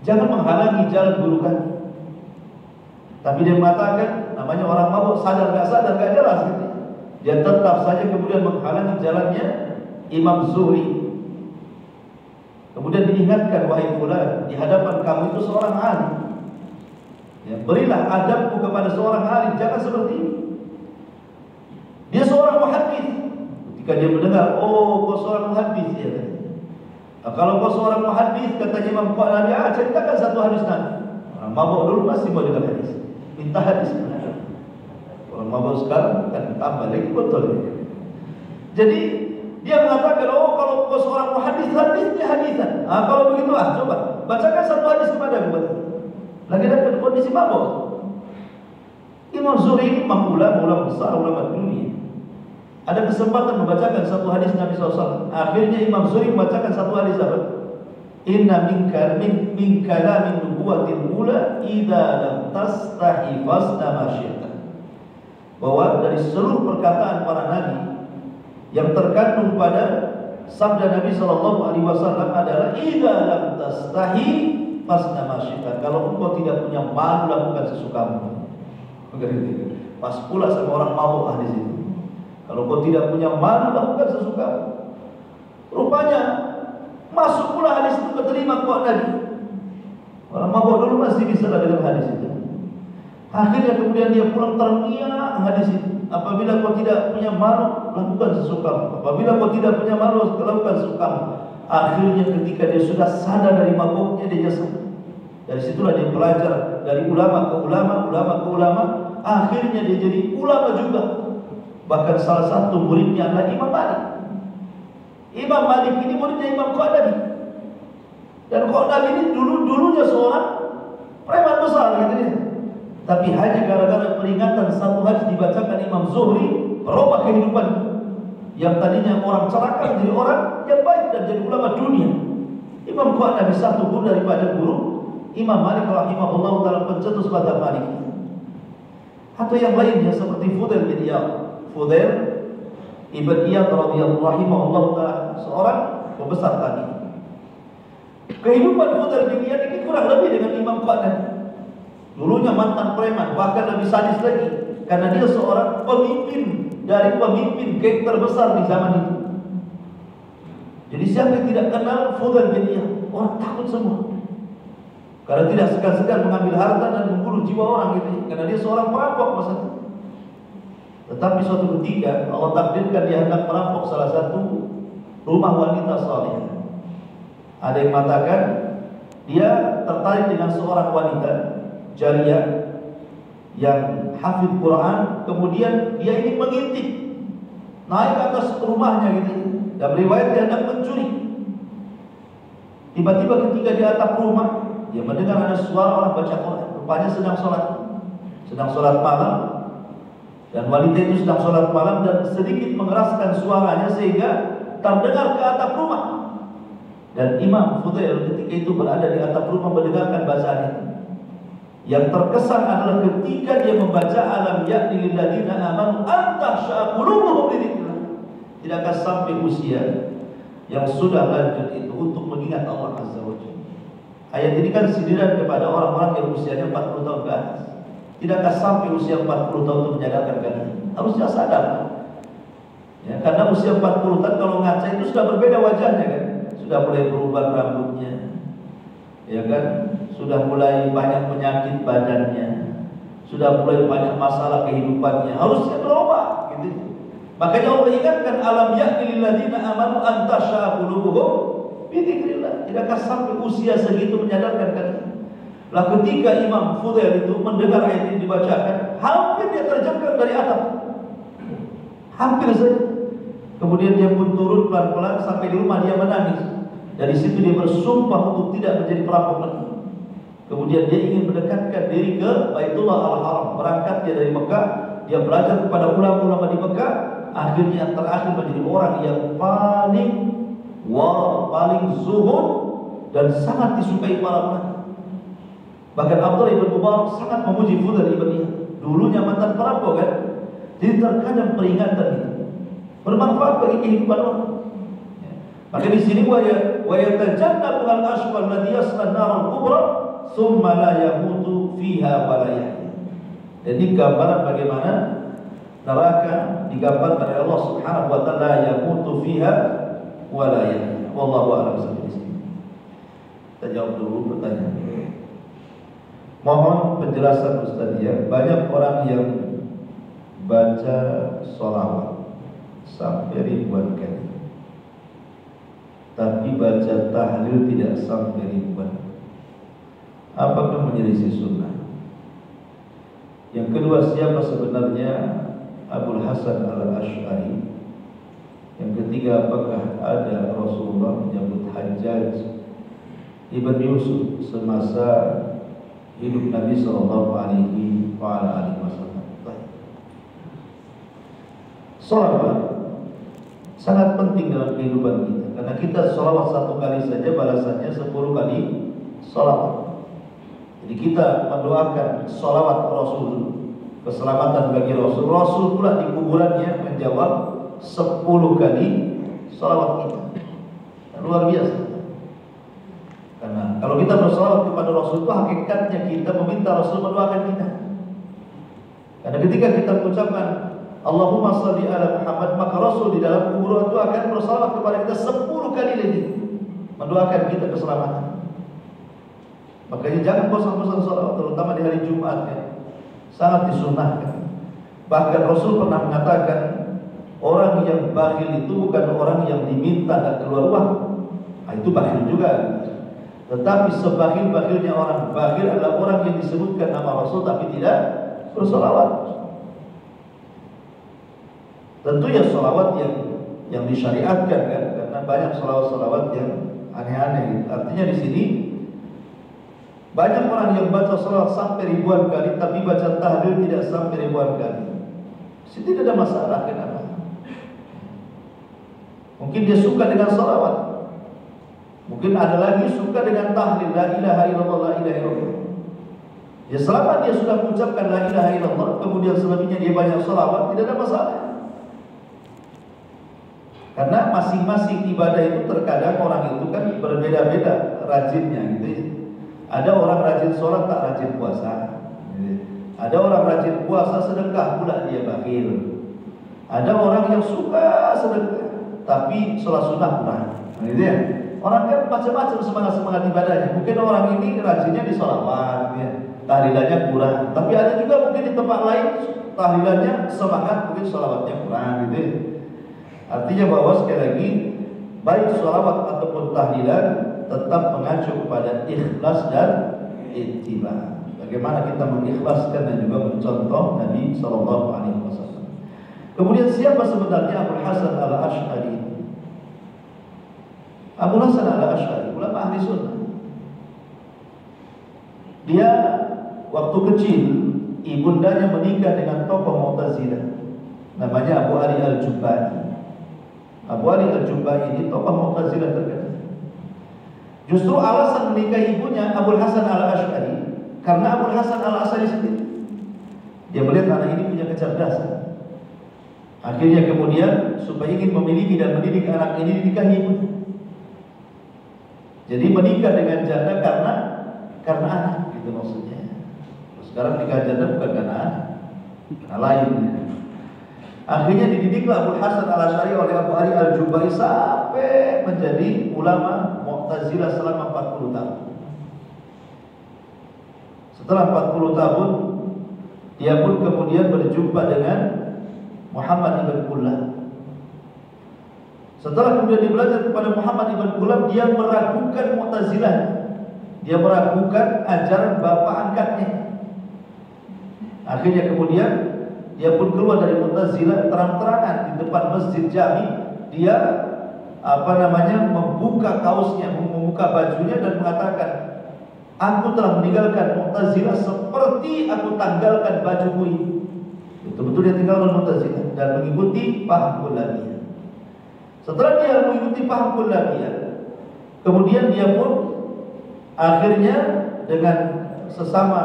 jangan menghalangi jalan guru kami. Tapi dia mengatakan, namanya orang mabuk, sadar gak jelas gitu. Dia tetap saja kemudian menghalangi jalannya Imam Zuhri. Kemudian diingatkan, wahai fulan, di hadapan kamu itu seorang alim. Ya, berilah adabku kepada seorang alim, jangan seperti ini. Dia seorang muhaddis. Ketika dia mendengar, oh kau seorang muhaddis ya. Nah, kalau kau seorang muhaddis, kata Imam Qa'nabi, ceritakan satu hadis Nabi. Orang mabuk dulu masih mau dengar hadis, minta hadis. Orang mabuk sekarang kan tambah lagi betul. Jadi dia mengatakan, oh kalau kau seorang muhaddis, hadisnya hadisan. Kalau begitu coba bacakan satu hadis kepada aku. Lagi dalam kondisi mabuk. Imam Zuhri ini ulama besar, ulama dunia. Ada kesempatan membacakan satu hadis Nabi SAW. Akhirnya Imam Zuhri membacakan satu hadis apa? Inna min kalamin nubuwatil ula idza lam tastahi fasna ma syi'ta. Bahwa dari seluruh perkataan para nabi yang terkandung pada sabda Nabi SAW adalah idza lam tastahi fasna ma syi'ta. Kalau engkau tidak punya malu, lakukan sesukamu. Begitu. Pas pula sama orang mabuk hadis itu. Kalau kau tidak punya malu, lakukan sesukamu. Rupanya masuk pula hadis itu keterima Qa'nabi. Orang mabuk dulu masih bisa dengan hadis itu. Akhirnya kemudian dia pulang terngiang hadis itu. Apabila kau tidak punya malu, lakukan sesukamu. Apabila kau tidak punya malu, lakukan sesukamu. Akhirnya ketika dia sudah sadar dari mabuknya, dia nyesal. Dari situlah dia belajar dari ulama ke ulama. Akhirnya dia jadi ulama juga. Bahkan salah satu muridnya adalah Imam Malik. Imam Malik ini muridnya Imam Qa'nabi. Dan Qa'nabi ini dulunya seorang preman besar gitu ya. Tapi hanya gara-gara peringatan satu hadis dibacakan Imam Zuhri, berubah kehidupan. Yang tadinya orang celaka jadi orang yang baik dan jadi ulama dunia. Imam Qa'nabi satu guru daripada guru Imam Malik rahimahullah dalam pencetus mazhab Maliki, atau yang lainnya seperti Fudail bin Iyad. Fudail ibn Iyad radhiyallahu rahimahullah taala, seorang pembesar tadi. Kehidupan Fudail bin Iyad ini kurang lebih dengan Imam Qadhan. Dulunya mantan preman, bahkan lebih sadis lagi, karena dia seorang pemimpin dari pemimpin geng terbesar di zaman itu. Jadi siapa yang tidak kenal Fudail bin Iyad? Orang takut semua, karena tidak segan-segan mengambil harta dan membunuh jiwa orang gitu, karena dia seorang perampok masa itu. Tetapi suatu ketika Allah takdirkan dia hendak merampok salah satu rumah wanita saleh. Ada yang mengatakan dia tertarik dengan seorang wanita jariyah yang hafid Quran, kemudian dia ingin mengintip, naik ke atas rumahnya gitu. Dan riwayat dia hendak mencuri. Tiba-tiba ketika di atap rumah, dia mendengar ada suara orang baca Quran. Rupanya sedang sholat malam. Dan wanita itu sedang sholat malam dan sedikit mengeraskan suaranya sehingga terdengar ke atap rumah. Dan Imam Fudail ketika itu berada di atap rumah mendengarkan bacaan itu. Yang terkesan adalah ketika dia membaca alam ya'ni lil ladzina amanu an takhsha'a qulubuhum li dzikrillah. Tidakkah sampai usia yang sudah lanjut itu untuk mengingat Allah Azza wa Jalla. Ayat ini kan sindiran kepada orang-orang yang usianya 40 tahun ke atas. Tidakkah sampai usia 40 tahun untuk menyadarkan kalian? Harusnya sadar. Ya, karena usia 40 tahun kalau ngaca itu sudah berbeda wajahnya kan. Sudah mulai berubah rambutnya. Ya kan? Sudah mulai banyak penyakit badannya. Sudah mulai banyak masalah kehidupannya. Harusnya berubah gitu. Makanya Allah ingatkan alam ya'ni lil ladzina amanu an takhsha'a qulubuhum bi dzikrillah. Tidakkah sampai usia segitu menyadarkan kalian? Lah ketika Imam Fudail itu mendengar ayat ini dibacakan, hampir dia terjengkang dari atap. Hampir saja. Kemudian dia pun turun pelan-pelan sampai di rumah dia menangis. Dari situ dia bersumpah untuk tidak menjadi perampok lagi. Kemudian dia ingin mendekatkan diri ke Baitullah Al-Haram. Berangkat dia dari Mekah, dia belajar kepada ulama-ulama di Mekah. Akhirnya yang terakhir menjadi orang yang paling zuhud dan sangat disukai para ulama. Bahkan Abdullah ibn Mubarak sangat memuji Fudail ibn Iyad. Dulunya mantan perampok kan. Jadi terkadang peringatan itu bermanfaat bagi kehidupan orang. Maka di sini wa yatajannabu al-ashqa alladhi yasla an-nar al-kubra thumma la yamutu fiha wa la yahya. Jadi gambaran bagaimana neraka digambarkan oleh Allah Subhanahu wa taala, yamutu fiha wa la yahya. Wallahu a'lam bishawab. Kita jawab dulu pertanyaan. Mohon penjelasan Ustaz ya. Banyak orang yang baca sholawat sampai ribuan kali, tapi baca tahlil tidak sampai ribuan. Apakah menyelisih sunnah? Yang kedua, siapa sebenarnya Abul Hasan al-Ash'ari? Yang ketiga, apakah ada Rasulullah menyebut Hajjaj ibn Yusuf semasa hidup Nabi sallallahu alaihi wasallam? Sholawat sangat penting dalam kehidupan kita, karena kita sholawat satu kali saja balasannya 10 kali sholawat. Jadi kita mendoakan sholawat Rasul, keselamatan bagi Rasul. Rasul pula di kuburannya menjawab 10 kali sholawat kita. Luar biasa. Karena kalau kita bersolawat kepada Rasul itu hakikatnya kita meminta Rasul mendoakan kita. Karena ketika kita mengucapkan Allahumma shalli ala Muhammad, maka Rasul di dalam kuburan itu akan bersolawat kepada kita 10 kali lagi, mendoakan kita keselamatan. Makanya jangan bosan-bosan sholawat, terutama di hari Jumat ya. Sangat disunnahkan. Bahkan Rasul pernah mengatakan orang yang bakhil itu bukan orang yang diminta dan keluar uang. Nah, itu bakhil juga. Tetapi sebakhil-bakhilnya orang bakhil adalah orang yang disebutkan nama Rasul tapi tidak bersolawat. Tentu ya sholawat yang disyariatkan kan, karena banyak sholawat yang aneh-aneh. Artinya di sini banyak orang yang baca sholawat sampai ribuan kali, tapi baca tahlil tidak sampai ribuan kali. Sini tidak ada masalah, kenapa? Mungkin dia suka dengan sholawat, Mungkin ada lagi suka dengan tahlil la ilaha illallah, la ilaha illallah. Ya selama dia sudah mengucapkan la ilaha illallah, kemudian selebihnya dia banyak salawat, tidak ada masalah. Karena masing-masing ibadah itu terkadang orang itu kan berbeda-beda rajinnya gitu ya. Ada orang rajin sholat tak rajin puasa. Ada orang rajin puasa sedekah pula dia bakhil. Ada orang yang suka sedekah tapi sholat sunnah kurang. Gitu ya. Orang kan macam-macam semangat ibadahnya. Mungkin orang ini rajinnya di sholawat, ya. Tahlilannya kurang. Tapi ada juga mungkin di tempat lain tahlilannya semangat, mungkin sholawatnya kurang, gitu ya. Artinya bahwa sekali lagi baik sholawat ataupun tahlilan tetap mengacu kepada ikhlas dan ittiba. Bagaimana kita mengikhlaskan dan juga mencontoh Nabi Sallallahu Alaihi Wasallam. Kemudian siapa sebenarnya Abul Hasan al-Ash'ari? Abul Hasan al-Ash'ari ulama ahli sunnah. Dia waktu kecil ibundanya menikah dengan tokoh Mu'tazilah namanya Abu Ali al-Jubbani. Abu Ali al-Jubbani ini tokoh Mu'tazilah terkenal. Justru alasan menikahi ibunya Abul Hasan al-Ash'ari karena Abul Hasan al-Ash'ari sendiri. Dia melihat anak ini punya kecerdasan. Akhirnya kemudian supaya ingin memiliki dan mendidik anak ini dinikahi ibunya. Jadi menikah dengan janda karena anak, gitu maksudnya. Sekarang nikah janda bukan karena anak, karena lainnya. Akhirnya dididiklah Abul Hasan al-Ash'ari oleh Abu Ali al-Jubbani sampai menjadi ulama Mu'tazilah selama 40 tahun. Setelah 40 tahun, dia pun kemudian berjumpa dengan Muhammad ibn Kullab. Setelah kemudian dia belajar kepada Muhammad ibn Kullab, dia meragukan Mu'tazilah. Dia meragukan ajaran bapak angkatnya. Akhirnya kemudian dia pun keluar dari Mu'tazilah terang-terangan di depan Masjid Jami. Dia membuka kaosnya, membuka bajunya dan mengatakan, aku telah meninggalkan Mu'tazilah seperti aku tanggalkan bajuku ini. Betul-betul dia tinggalkan Mu'tazilah dan mengikuti paham Kullabiyah. Setelah dia mengikuti paham Kullabiyah, kemudian dia pun akhirnya dengan sesama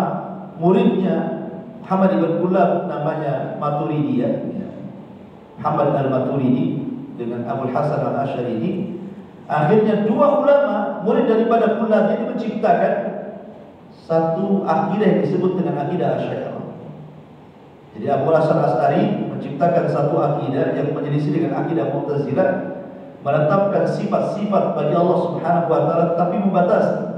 muridnya Muhammad ibn Kullab namanya Maturidiyah, Muhammad al-Maturidi dengan Abul Hasan al-Ash'ari ini, akhirnya dua ulama murid daripada Kullab ini menciptakan satu akidah yang disebut dengan akidah Asy'ariyah. Jadi Abul Hasan al-Ash'ari menciptakan satu akidah yang menyelisih dengan akidah Mu'tazilah, menetapkan sifat-sifat bagi Allah Subhanahu wa taala tapi membatasi.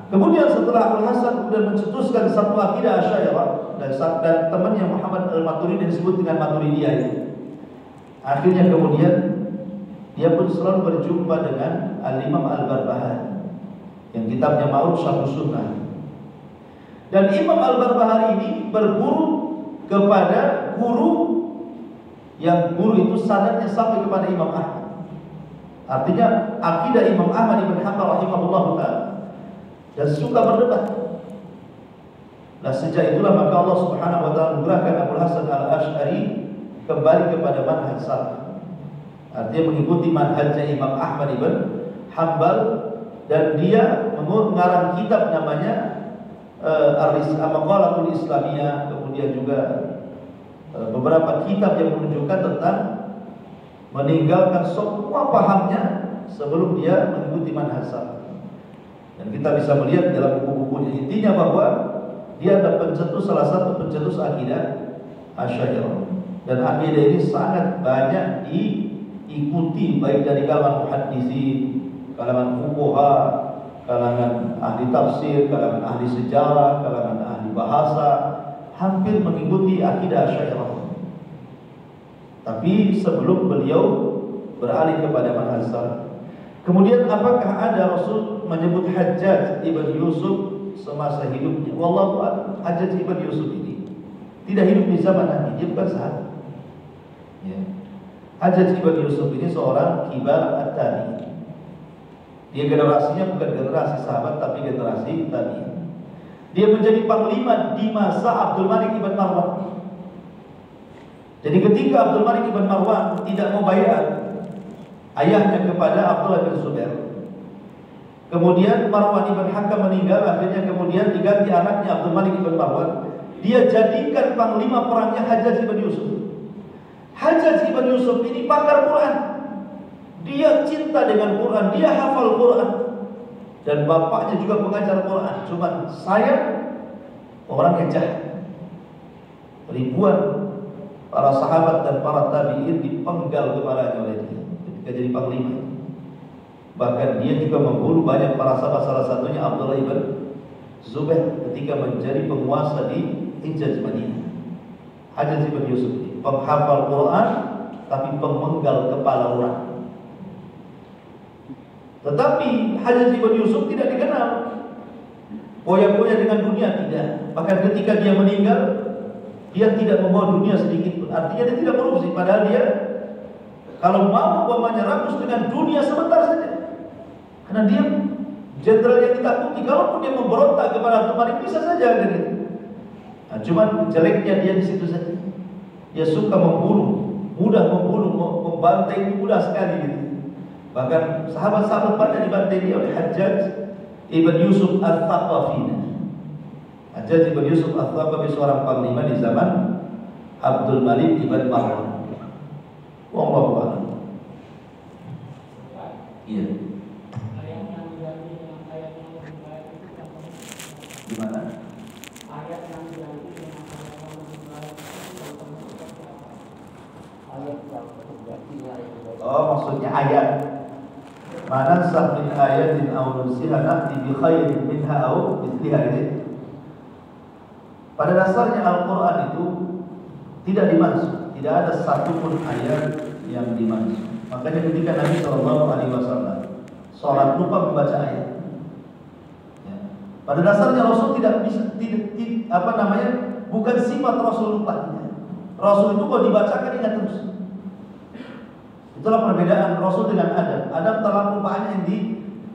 Kemudian setelah Abul Hasan kemudian mencetuskan satu akidah Asy'ariyah dan temannya Muhammad al-Maturidi yang disebut dengan Maturidiyah ini. Akhirnya kemudian dia pun selalu berjumpa dengan Al-Imam Al-Barbahari yang kitabnya Ma'ruf Syarh Sunnah. Dan Imam Al-Barbahari ini berguru kepada guru yang guru itu sanadnya sampai kepada Imam Ahmad. Artinya akidah Imam Ahmad ibn Hanbal rahimahullahu taala. Dan suka berdebat. Nah sejak itulah maka Allah Subhanahu wa taala menggerakkan Abul Hasan al-Ash'ari kembali kepada manhaj salaf. Artinya mengikuti manhajnya Imam Ahmad ibn Hanbal, dan dia mengarang kitab namanya Al-Maqalatul Islamiyah, kemudian juga beberapa kitab yang menunjukkan tentang meninggalkan semua pahamnya sebelum dia mengikuti manhaj salaf. Dan kita bisa melihat dalam buku-bukunya intinya bahwa dia ada salah satu pencetus akidah Asy'ariyah. Dan akidah ini sangat banyak diikuti baik dari kalangan muhaddisin, kalangan fuqaha, kalangan ahli tafsir, kalangan ahli sejarah, kalangan ahli bahasa, hampir mengikuti akidah Asy'ariyah. Tapi sebelum beliau beralih kepada manhaj salaf. Kemudian apakah ada Rasul menyebut Hajjaj ibn Yusuf semasa hidupnya? Wallahu a'lam. Hajjaj ibn Yusuf ini tidak hidup di zaman Nabi, dia bukan sahabat. Ya. Hajjaj ibn Yusuf ini seorang kibar at-tabi'in. Dia generasinya bukan generasi sahabat tapi generasi tabi'in. Dia menjadi panglima di masa Abdul Malik ibn Marwan. Jadi ketika Abdul Malik ibn Marwan tidak mau bayar, ayahnya kepada Abdullah bin Zubair. Kemudian Marwan ibn Hakam meninggal, akhirnya kemudian diganti anaknya Abdul Malik ibn Marwan. Dia jadikan panglima perangnya Hajjaj ibn Yusuf. Hajjaj ibn Yusuf ini pakar Quran. Dia cinta dengan Quran, dia hafal Quran. Dan bapaknya juga pengajar Quran. Cuma saya orang yang jahat. Ribuan para sahabat dan para tabi'in dipenggal kepalanya oleh dia ketika jadi panglima. Bahkan dia juga membunuh banyak para sahabat, salah satunya Abdullah ibn Zubair ketika menjadi penguasa di Hijaz Madinah. Hajjaj ibn Yusuf, penghafal Quran tapi pemenggal kepala orang. Tetapi Hajjaj ibn Yusuf tidak dikenal poya-poya dengan dunia, tidak. Bahkan ketika dia meninggal, dia tidak membawa dunia sedikit pun. Artinya dia tidak korupsi, padahal dia kalau mau umpamanya rakus dengan dunia sebentar saja. Karena dia jenderal yang ditakuti, kalaupun dia memberontak kepada Abdul Malik bisa saja gitu. Nah, cuman jeleknya dia di situ saja. Dia suka membunuh, mudah membunuh, membantai itu mudah sekali gitu. Bahkan sahabat-sahabat banyak dibantai dia oleh Hajjaj ibn Yusuf al-Thaqafi. Hajjaj ibn Yusuf al-Thaqafi seorang panglima di zaman Abdul Malik ibn Marwan. Wallahu a'lam. Iya. Gimana? Ayat yang diganti dengan ayat yang lebih baik ayat yang terjadi. Oh, maksudnya ayat. Mana sah min ayatin aw nunsiha na'ti bi khairin minha aw mithliha ini. Pada dasarnya Al-Qur'an itu tidak dimaksud, tidak ada satupun ayat yang dimaksud. Makanya ketika Nabi SAW sholat lupa membaca ayat. Pada dasarnya Rasul tidak bisa, bukan sifat Rasul lupa. Rasul itu kalau dibacakan ingat terus. Itulah perbedaan Rasul dengan Adam. Adam terlalu banyak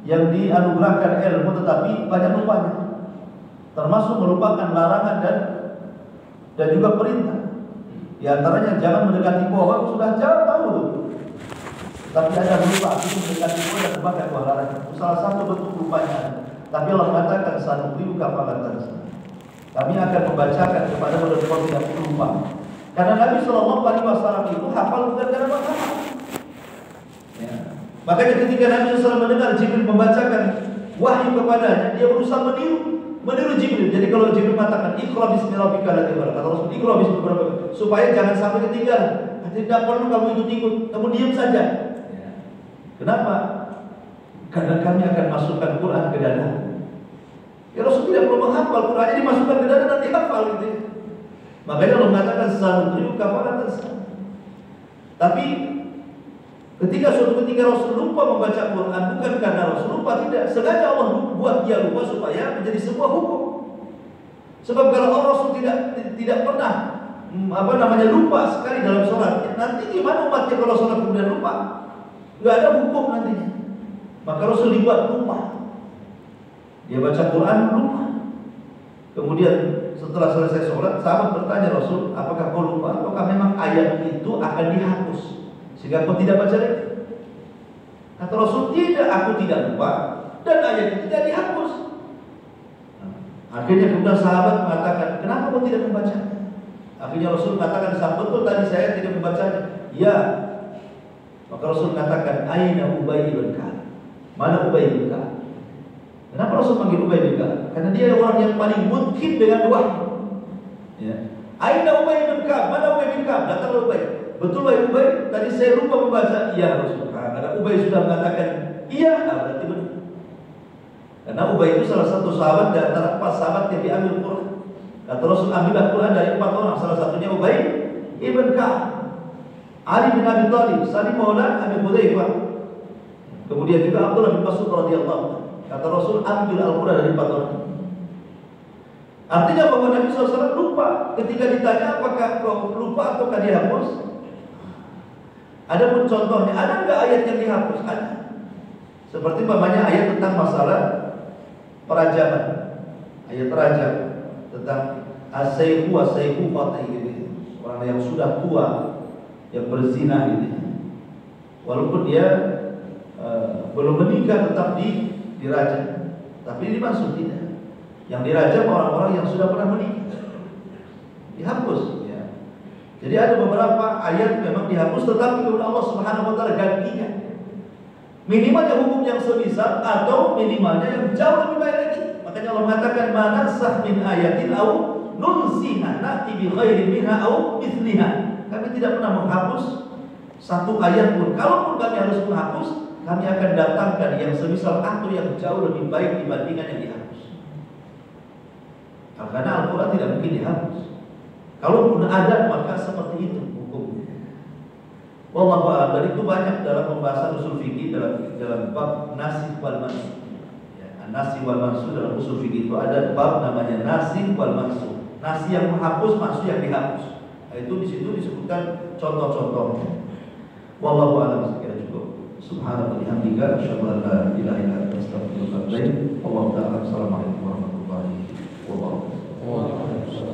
yang dianugerahkan ilmu, tetapi banyak lupanya. Termasuk merupakan larangan dan juga perintah. Di antaranya jangan mendekati pohon, sudah jauh tahu tuh. Tapi ada lupa, itu mendekati pohon dan memakai buah larangan. Itu salah satu bentuk lupanya. Tapi Allah mengatakan sanuqri'u kafalan tansa. Kami akan membacakan kepada mereka yang lupa. Karena Nabi SAW itu hafal bukan karena menghafal. Ya. Makanya ketika Nabi SAW mendengar Jibril membacakan wahyu kepadanya, dia berusaha meniru Jibril. Jadi kalau Jibril mengatakan Iqra bismi rabbikal ladzi khalaq, kata Rasul Iqra bismi rabbikal, supaya jangan sampai ketinggalan. Tidak perlu kamu ikut-ikut, kamu diam saja. Ya. Kenapa? Karena kami akan masukkan Quran ke dada. Ya Rasul tidak perlu menghafal, Qurannya dimasukkan ke dada nanti hafal gitu. Makanya Allah mengatakan sanuqri'u kafalan tansa. Tapi ketika suatu ketika Rasul lupa membaca Quran, bukan karena Rasul lupa, tidak, sengaja Allah buat dia lupa supaya menjadi sebuah hukum. Sebab kalau Rasul tidak pernah lupa sekali dalam sholat, nanti gimana umatnya kalau sholat kemudian lupa? Gak ada hukum nantinya. Maka Rasul dibuat lupa. Dia baca Quran lupa. Kemudian setelah selesai sholat, sahabat bertanya Rasul, apakah kau lupa? Apakah memang ayat itu akan dihapus sehingga kau tidak baca lagi? Kata Rasul, tidak, aku tidak lupa dan ayat itu tidak dihapus. Akhirnya kemudian sahabat mengatakan, kenapa kau tidak membaca? Akhirnya Rasul mengatakan, betul tadi saya tidak membacanya. Ya. Maka Rasul mengatakan, aina Ubay bin Ka'ab? Mana Ubay bin Ka'ab? Kenapa Rasul panggil Ubay bin Ka'ab? Karena dia orang yang paling mungkin dengan wahyu. Ya. Aina Ubay bin Ka'ab? Mana Ubay bin Ka'ab? Datang Ubay. Betul wahai Ubay, tadi saya lupa membaca. Iya Rasul. Karena Ubay sudah mengatakan iya, berarti benar. Karena Ubay itu salah satu sahabat di antara 4 sahabat yang diambil Quran. Kata Rasul, ambillah Quran dari 4 orang. Salah satunya Ubay ibn Ka'ab, Ali bin Abi Thalib, Salim Maula Abi Hudzaifah. Kemudian juga Abdullah bin Mas'ud radhiyallahu anhu. Kata Rasul, ambil Al-Quran dari 4 orang. Artinya bahwa Nabi SAW lupa. Ketika ditanya apakah kau lupa ataukah dihapus, ada pun contohnya, ada enggak ayat yang dihapus? Ada. Seperti umpamanya ayat tentang masalah perajaman, ayat rajam tentang as-sayyihu fatih gitu. Orang yang sudah tua yang berzina gitu. walaupun dia belum menikah tetap dirajam. Tapi dimaksud tidak. Yang dirajam orang-orang yang sudah pernah menikah, dihapus. Ya. Jadi ada beberapa ayat memang dihapus, tetapi kemudian Allah Subhanahu Wa Taala gantinya. Minimalnya hukum yang semisal atau minimalnya yang jauh lebih baik lagi. Makanya Allah mengatakan manansakh min ayatin au nunsiha na'ti bi khairin minha au mithliha. Kami tidak pernah menghapus satu ayat pun. Kalaupun kami harus menghapus, kami akan datangkan yang semisal atau yang jauh lebih baik dibandingkan yang dihapus. Karena Al-Quran tidak mungkin dihapus. Kalaupun ada, maka seperti itu hukumnya. Wallahu a'lam. Dan itu banyak dalam pembahasan usul fikih dalam bab nasikh wal mansukh. Ya, nasikh wal mansukh dalam usul fikih itu ada bab namanya nasikh wal mansukh. Nasikh yang menghapus, mansukh yang dihapus. Nah, itu di situ disebutkan contoh-contohnya. Wallahu a'lam. Sekira cukup. Subhanallah bihamdika asyhadu an la ilaha illa anta astaghfiruka wa atubu ilaik. Wallahu ta'ala. Assalamualaikum warahmatullahi wabarakatuh.